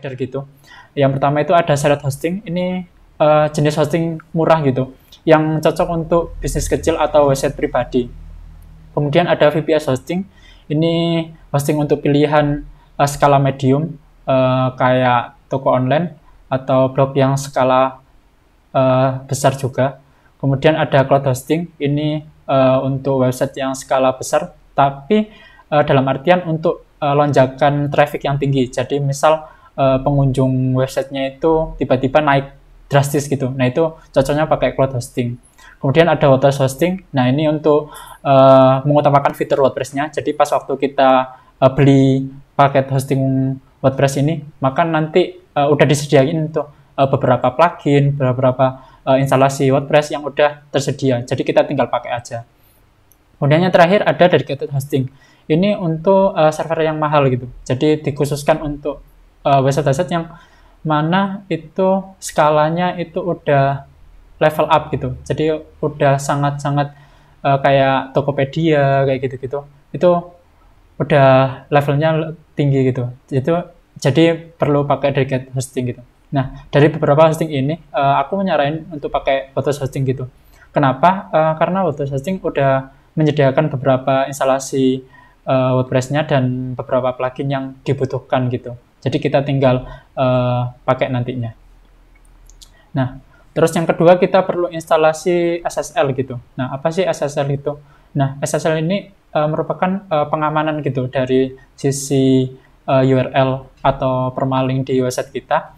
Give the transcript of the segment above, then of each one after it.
provider gitu. Yang pertama itu ada Shared Hosting, ini jenis hosting murah gitu, yang cocok untuk bisnis kecil atau website pribadi. Kemudian ada VPS Hosting, ini hosting untuk pilihan skala medium, kayak toko online atau blog yang skala besar juga. Kemudian ada Cloud Hosting, ini untuk website yang skala besar, tapi dalam artian untuk lonjakan traffic yang tinggi. Jadi misal pengunjung websitenya itu tiba-tiba naik drastis gitu. Nah itu cocoknya pakai Cloud Hosting. Kemudian ada WordPress Hosting. Nah ini untuk mengutamakan fitur WordPress-nya. Jadi pas waktu kita beli paket hosting WordPress ini, maka nanti udah disediain tuh beberapa plugin, beberapa instalasi WordPress yang udah tersedia. Jadi kita tinggal pakai aja. Kemudian yang terakhir ada Dedicated Hosting. Ini untuk server yang mahal gitu. Jadi dikhususkan untuk website-website yang mana itu skalanya itu udah level up gitu. Jadi udah sangat-sangat kayak Tokopedia kayak gitu-gitu. Itu udah levelnya tinggi gitu. Jadi perlu pakai dedicated hosting gitu. Nah, dari beberapa hosting ini aku nyaranin untuk pakai WordPress Hosting gitu. Kenapa? Karena WordPress Hosting udah menyediakan beberapa instalasi WordPress-nya dan beberapa plugin yang dibutuhkan gitu. Jadi kita tinggal pakai nantinya. Nah, terus yang kedua kita perlu instalasi SSL gitu. Nah, apa sih SSL itu? Nah, SSL ini merupakan pengamanan gitu dari sisi URL atau permalink di website kita,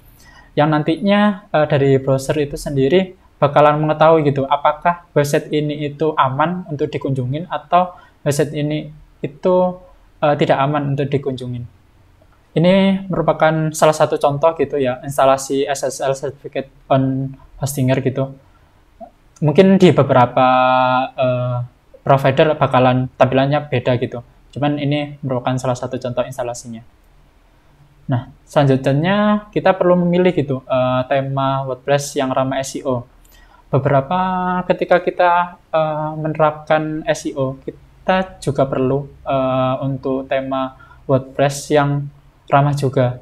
yang nantinya dari browser itu sendiri bakalan mengetahui gitu apakah website ini itu aman untuk dikunjungin atau website ini itu tidak aman untuk dikunjungin. Ini merupakan salah satu contoh gitu ya, instalasi SSL Certificate on Hostinger gitu. Mungkin di beberapa provider bakalan tampilannya beda gitu. Cuman ini merupakan salah satu contoh instalasinya. Nah, selanjutnya kita perlu memilih gitu tema WordPress yang ramah SEO. Beberapa ketika kita menerapkan SEO, kita juga perlu untuk tema WordPress yang ramah juga.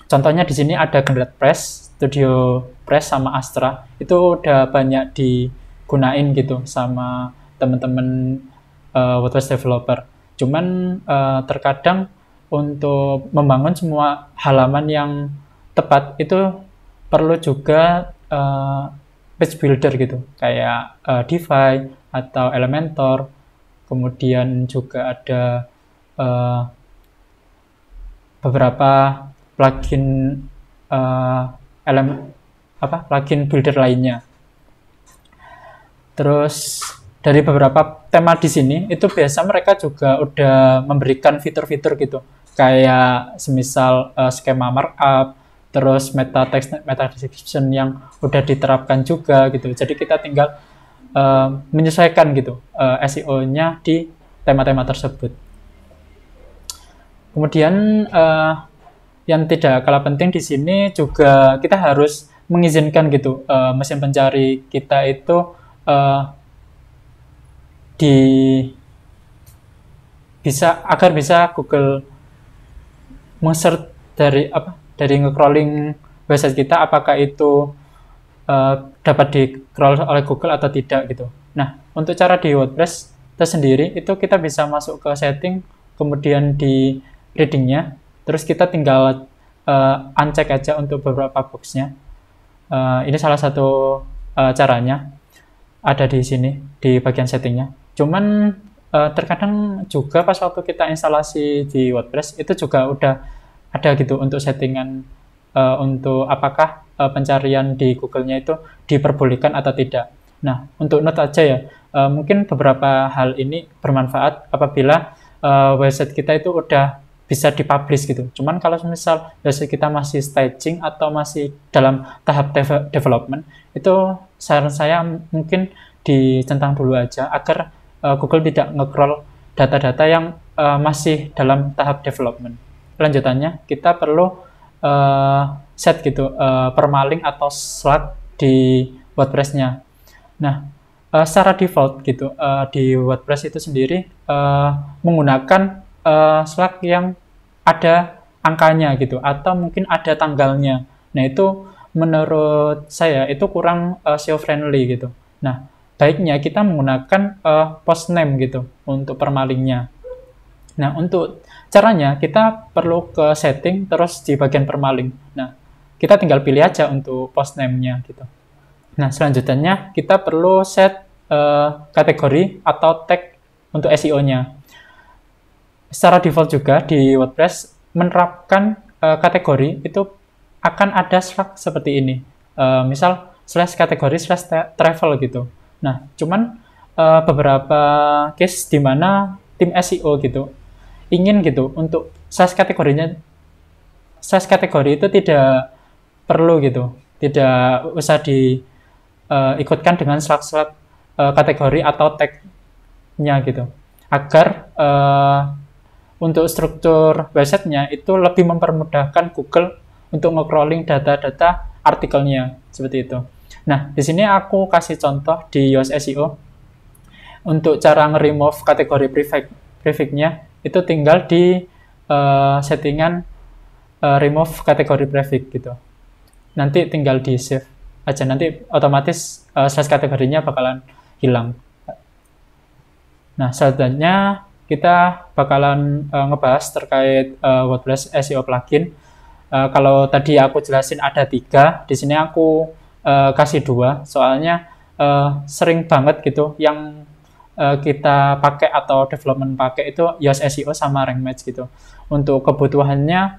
Contohnya di sini ada GeneratePress, StudioPress sama Astra. Itu udah banyak digunain gitu sama teman-teman WordPress developer. Cuman terkadang untuk membangun semua halaman yang tepat itu perlu juga page builder gitu, kayak Divi atau Elementor. Kemudian juga ada beberapa plugin plugin builder lainnya. Terus dari beberapa tema di sini itu biasa mereka juga udah memberikan fitur-fitur gitu, kayak semisal skema markup, terus meta text, meta description yang udah diterapkan juga gitu. Jadi kita tinggal menyesuaikan gitu SEO-nya di tema-tema tersebut. Kemudian yang tidak kalah penting di sini juga kita harus mengizinkan gitu mesin pencari kita itu agar bisa Google men-search dari nge-crawling website kita, apakah itu dapat di-crawl oleh Google atau tidak gitu. Nah, untuk cara di WordPress tersendiri itu kita bisa masuk ke setting, kemudian di reading-nya, terus kita tinggal uncheck aja untuk beberapa box-nya. Ini salah satu caranya, ada di sini di bagian setting-nya. Cuman terkadang juga pas waktu kita instalasi di WordPress itu juga udah ada gitu untuk settingan untuk apakah pencarian di Google-nya itu diperbolehkan atau tidak. Nah, untuk note aja ya, mungkin beberapa hal ini bermanfaat apabila website kita itu udah bisa dipublish gitu. Cuman kalau misal website kita masih staging atau masih dalam tahap development, itu saran saya mungkin dicentang dulu aja agar Google tidak nge-crawl data-data yang masih dalam tahap development. Lanjutannya kita perlu set gitu permalink atau slug di WordPress-nya. Nah, secara default gitu di WordPress itu sendiri menggunakan slug yang ada angkanya gitu, atau mungkin ada tanggalnya. Nah, itu menurut saya itu kurang SEO friendly gitu. Nah, baiknya kita menggunakan post name gitu untuk permalingnya. Nah, untuk caranya kita perlu ke setting terus di bagian permaling. Nah, kita tinggal pilih aja untuk post name-nya gitu. Nah, selanjutnya kita perlu set kategori atau tag untuk SEO-nya. Secara default juga di WordPress menerapkan kategori itu akan ada slug seperti ini. Misal slash kategori slash travel gitu. Nah, cuman beberapa case di mana tim SEO gitu ingin gitu untuk slash kategori itu tidak perlu gitu, tidak usah diikutkan dengan slug kategori atau tag-nya gitu, agar untuk struktur websitenya itu lebih mempermudahkan Google untuk nge-crawling data-data artikelnya seperti itu. Nah, di sini aku kasih contoh di Yoast SEO untuk cara nge-remove kategori prefix-nya itu tinggal di settingan remove kategori prefix gitu. Nanti tinggal di save aja, nanti otomatis slash kategorinya bakalan hilang. Nah, selanjutnya kita bakalan ngebahas terkait WordPress SEO plugin. Kalau tadi aku jelasin ada 3, di sini aku kasih 2, soalnya sering banget gitu yang kita pakai atau development pakai itu Yoast SEO sama Rank Match gitu. Untuk kebutuhannya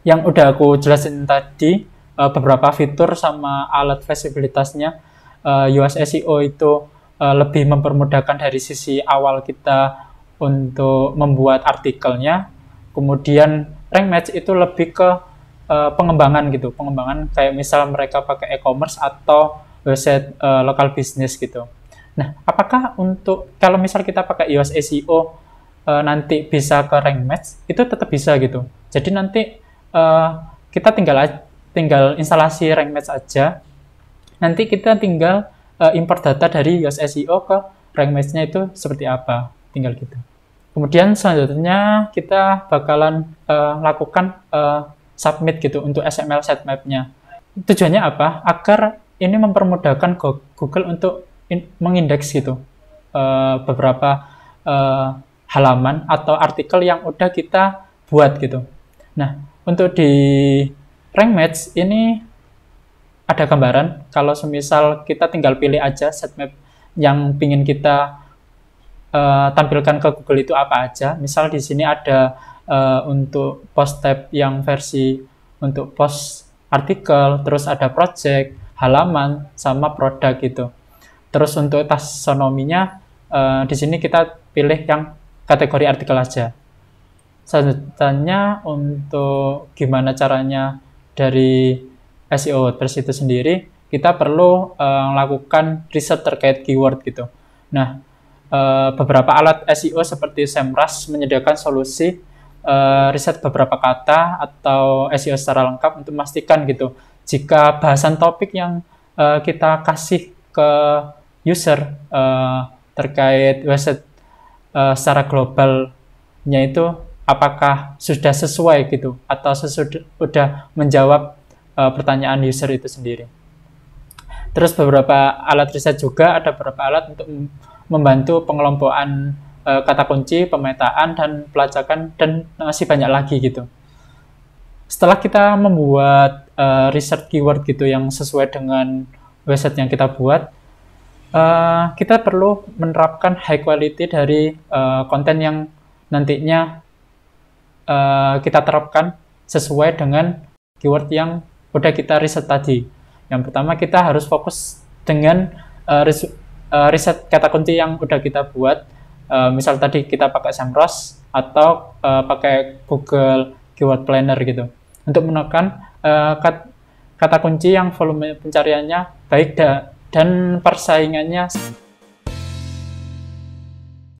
yang udah aku jelasin tadi, beberapa fitur sama alat visibilitasnya, Yoast SEO itu lebih mempermudahkan dari sisi awal kita untuk membuat artikelnya. Kemudian Rank Match itu lebih ke pengembangan gitu, pengembangan kayak misal mereka pakai e-commerce atau website lokal bisnis gitu. Nah, apakah untuk kalau misal kita pakai Yoast SEO nanti bisa ke Rank Match? Itu tetap bisa gitu. Jadi nanti kita tinggal instalasi Rank Match aja. Nanti kita tinggal import data dari Yoast SEO ke Rank Match-nya itu seperti apa, tinggal gitu. Kemudian selanjutnya kita bakalan lakukan submit gitu untuk XML sitemap-nya. Tujuannya apa? Agar ini mempermudahkan Google untuk mengindeks gitu beberapa halaman atau artikel yang udah kita buat gitu. Nah, untuk di Rank Match ini ada gambaran kalau semisal kita tinggal pilih aja sitemap yang pingin kita tampilkan ke Google itu apa aja. Misal di sini ada untuk post tab yang versi untuk post artikel, terus ada project, halaman, sama produk gitu. Terus untuk taksonominya di sini kita pilih yang kategori artikel aja. Selanjutnya untuk gimana caranya dari SEO WordPress itu sendiri, kita perlu melakukan riset terkait keyword gitu. Nah, beberapa alat SEO seperti SEMrush menyediakan solusi riset beberapa kata atau SEO secara lengkap untuk memastikan gitu jika bahasan topik yang kita kasih ke user terkait website secara globalnya itu apakah sudah sesuai gitu atau sudah menjawab pertanyaan user itu sendiri. Terus beberapa alat riset juga, ada beberapa alat untuk membantu pengelompokan kata kunci, pemetaan, dan pelacakan, dan masih banyak lagi gitu. Setelah kita membuat riset keyword gitu yang sesuai dengan website yang kita buat, kita perlu menerapkan high quality dari konten yang nantinya kita terapkan sesuai dengan keyword yang udah kita riset tadi. Yang pertama kita harus fokus dengan riset kata kunci yang udah kita buat. Misal tadi kita pakai SEMrush atau pakai Google Keyword Planner gitu untuk menekan kata kunci yang volume pencariannya baik dan persaingannya